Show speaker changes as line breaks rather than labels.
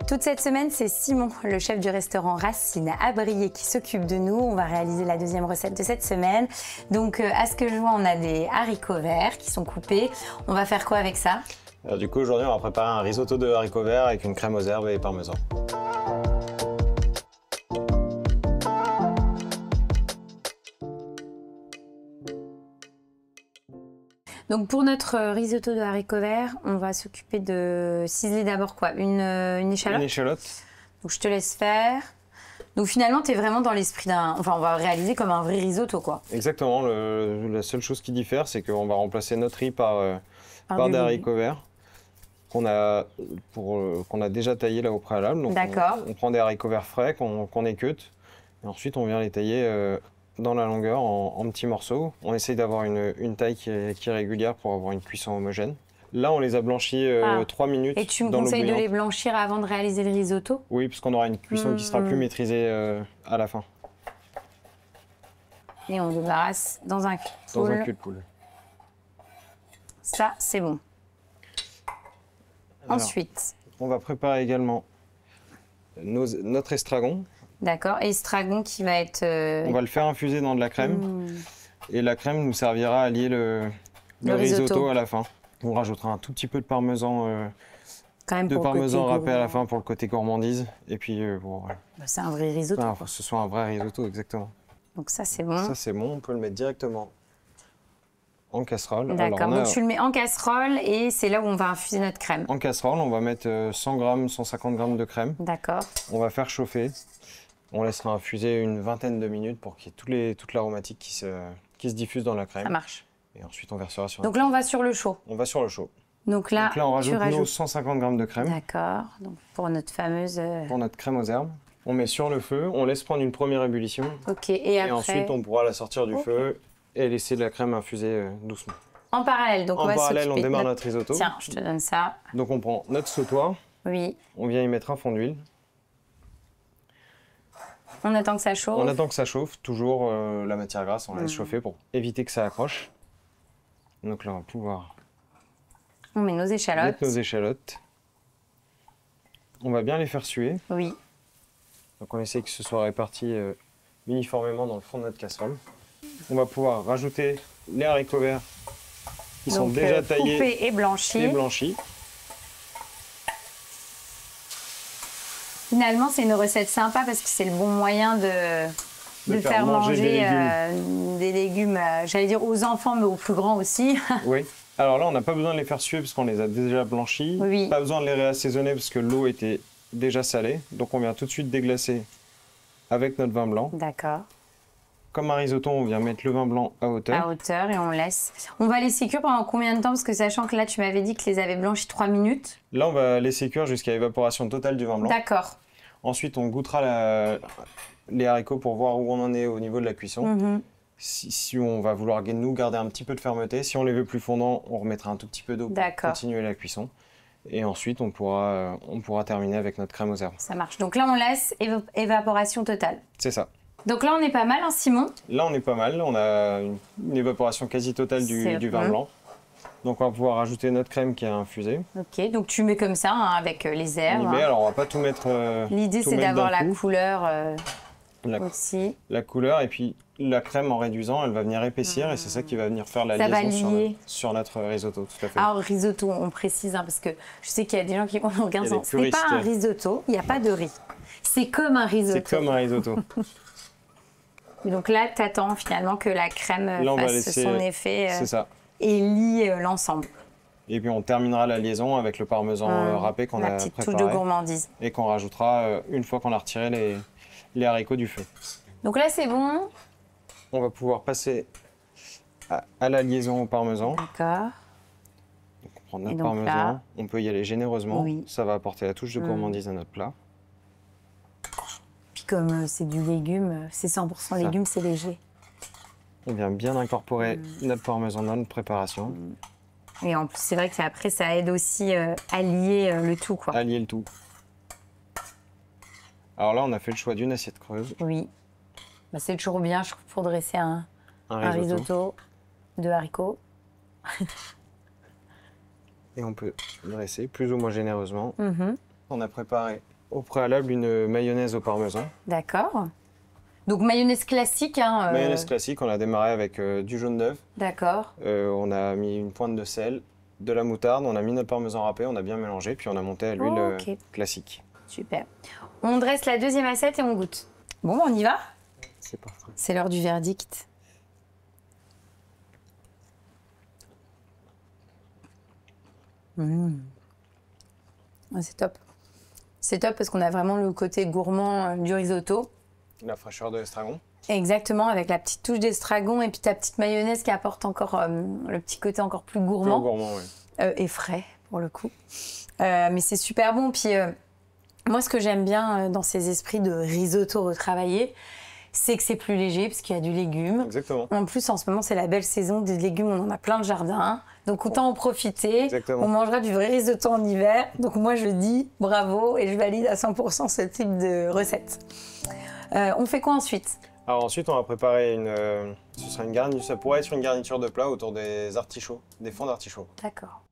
Toute cette semaine, c'est Simon, le chef du restaurant Racine à Briey, qui s'occupe de nous. On va réaliser la deuxième recette de cette semaine. Donc, à ce que je vois, on a des haricots verts qui sont coupés. On va faire quoi avec ça?
Alors, du coup, aujourd'hui, on va préparer un risotto de haricots verts avec une crème aux herbes et parmesan.
Donc pour notre risotto de haricots verts, on va s'occuper de ciseler d'abord quoi? Une échalote?
Une échalote.
Donc je te laisse faire. Donc finalement, tu es vraiment dans l'esprit d'un... Enfin, on va réaliser comme un vrai risotto, quoi.
Exactement. La seule chose qui diffère, c'est qu'on va remplacer notre riz par des haricots verts qu'on a déjà taillés là au préalable.
D'accord.
On prend des haricots verts frais qu'on équeute. Et ensuite, on vient les tailler dans la longueur en petits morceaux. On essaye d'avoir une taille qui est régulière pour avoir une cuisson homogène. Là, on les a blanchis 3 minutes.
Et tu me conseilles de les blanchir avant de réaliser le risotto?
Oui, parce qu'on aura une cuisson qui sera plus maîtrisée à la fin.
Et on débarrasse dans un cul de poule.
Dans un cul de poule.
Ça, c'est bon.
Alors,
ensuite,
on va préparer également notre estragon.
D'accord, et estragon qui va être...
On va le faire infuser dans de la crème. Et la crème nous servira à lier le risotto à la fin. On rajoutera un tout petit peu de parmesan, râpé à la fin pour le côté gourmandise. Et puis,
c'est un vrai risotto.
Pour que ce soit un vrai risotto, exactement.
Donc ça, c'est bon.
Ça, c'est bon. On peut le mettre directement en casserole.
D'accord, donc tu le mets en casserole et c'est là où on va infuser notre crème.
En casserole, on va mettre 100 g, 150 g de crème.
D'accord.
On va faire chauffer. On laissera infuser une vingtaine de minutes pour qu'il y ait toute l'aromatique qui se diffuse dans la crème.
Ça marche.
Et ensuite, on versera sur
Donc là, on va sur le chaud.
On va sur le chaud.
Donc là,
on rajoute nos 150 g de crème.
D'accord. Donc pour notre fameuse...
Pour notre crème aux herbes. On met sur le feu, on laisse prendre une première ébullition.
Ok, et après...
ensuite, on pourra la sortir du feu et laisser la crème infuser doucement.
En parallèle, donc
on démarre notre risotto.
Tiens, je te donne ça.
Donc on prend notre sautoir.
Oui.
On vient y mettre un fond d'huile.
On attend que ça chauffe.
On attend que ça chauffe. Toujours la matière grasse, on la laisse chauffer pour éviter que ça accroche. Donc là, on va pouvoir...
On met nos échalotes.
Mettre nos échalotes. On va bien les faire suer.
Oui.
Donc on essaie que ce soit réparti uniformément dans le fond de notre casserole. On va pouvoir rajouter les haricots verts qui sont déjà taillés
coupés et blanchis. Finalement, c'est une recette sympa parce que c'est le bon moyen de faire manger des légumes, j'allais dire aux enfants, mais aux plus grands aussi.
Oui. Alors là, on n'a pas besoin de les faire suer parce qu'on les a déjà blanchis.
Oui.
Pas besoin de les réassaisonner parce que l'eau était déjà salée. Donc on vient tout de suite déglacer avec notre vin blanc.
D'accord.
Comme un risotto, on vient mettre le vin blanc à hauteur.
À hauteur et on laisse. On va laisser cuire pendant combien de temps? Parce que sachant que là, tu m'avais dit que les avait blanchis 3 minutes.
Là, on va laisser cuire jusqu'à évaporation totale du vin blanc.
D'accord.
Ensuite, on goûtera les haricots pour voir où on en est au niveau de la cuisson. Si on va vouloir, nous, garder un petit peu de fermeté. Si on les veut plus fondants, on remettra un tout petit peu d'eau pour continuer la cuisson. Et ensuite, on pourra terminer avec notre crème aux herbes.
Ça marche. Donc là, on laisse évaporation totale.
C'est ça.
Donc là, on est pas mal, hein, Simon?
Là, on est pas mal. On a une évaporation quasi totale du vin blanc. Donc, on va pouvoir ajouter notre crème qui est infusée.
Ok, donc tu mets comme ça, hein, avec les herbes.
Alors, on va pas tout mettre.
L'idée, c'est d'avoir la couleur aussi.
La couleur, et puis la crème, en réduisant, elle va venir épaissir et c'est ça qui va venir faire la liaison sur notre risotto. Tout à fait.
Alors, risotto, on précise, hein, parce que je sais qu'il y a des gens qui ont aucun sens. Ce n'est pas un risotto, il n'y a pas de riz. C'est comme un risotto.
C'est comme un risotto.
Et donc là, tu attends finalement que la crème fasse son effet et lie l'ensemble.
Et puis on terminera la liaison avec le parmesan râpé qu'on a préparé. La petite touche
de gourmandise.
Et qu'on rajoutera une fois qu'on a retiré les haricots du feu.
Donc là, c'est bon.
On va pouvoir passer à la liaison au parmesan.
D'accord.
Donc on prend notre parmesan, là, on peut y aller généreusement.
Oui.
Ça va apporter la touche de gourmandise à notre plat.
Puis comme c'est du légume, c'est 100% légumes, c'est léger.
On vient bien incorporer notre parmesan dans notre préparation.
Et en plus, c'est vrai qu'après, ça aide aussi à lier le tout, quoi.
À lier le tout. Alors là, on a fait le choix d'une assiette creuse.
Oui. Bah, c'est toujours bien, je trouve, pour dresser un risotto de haricots.
Et on peut dresser plus ou moins généreusement. On a préparé Au préalable, une mayonnaise au parmesan.
D'accord. Donc mayonnaise classique. Hein,
Mayonnaise classique, on a démarré avec du jaune d'œuf.
D'accord.
On a mis une pointe de sel, de la moutarde, on a mis notre parmesan râpé, on a bien mélangé, puis on a monté à l'huile classique.
Super. On dresse la deuxième assiette et on goûte. Bon, on y va?
C'est parti.
C'est l'heure du verdict. C'est top. C'est top parce qu'on a vraiment le côté gourmand du risotto.
La fraîcheur de l'estragon.
Exactement, avec la petite touche d'estragon et puis ta petite mayonnaise qui apporte encore le petit côté encore plus gourmand.
Plus gourmand, oui.
Et frais, pour le coup. Mais c'est super bon. Puis moi, ce que j'aime bien dans ces esprits de risotto retravaillé, c'est que c'est plus léger parce qu'il y a du légume.
Exactement.
En plus, en ce moment, c'est la belle saison des légumes. On en a plein de jardins. Donc, autant en profiter.
Exactement.
On mangera du vrai risotto en hiver. Donc, moi, je dis bravo et je valide à 100% ce type de recette. On fait quoi ensuite?
Alors ensuite, on va préparer ce sera une garniture. Ça pourrait être une garniture de plat autour des artichauts, des fonds d'artichauts.
D'accord.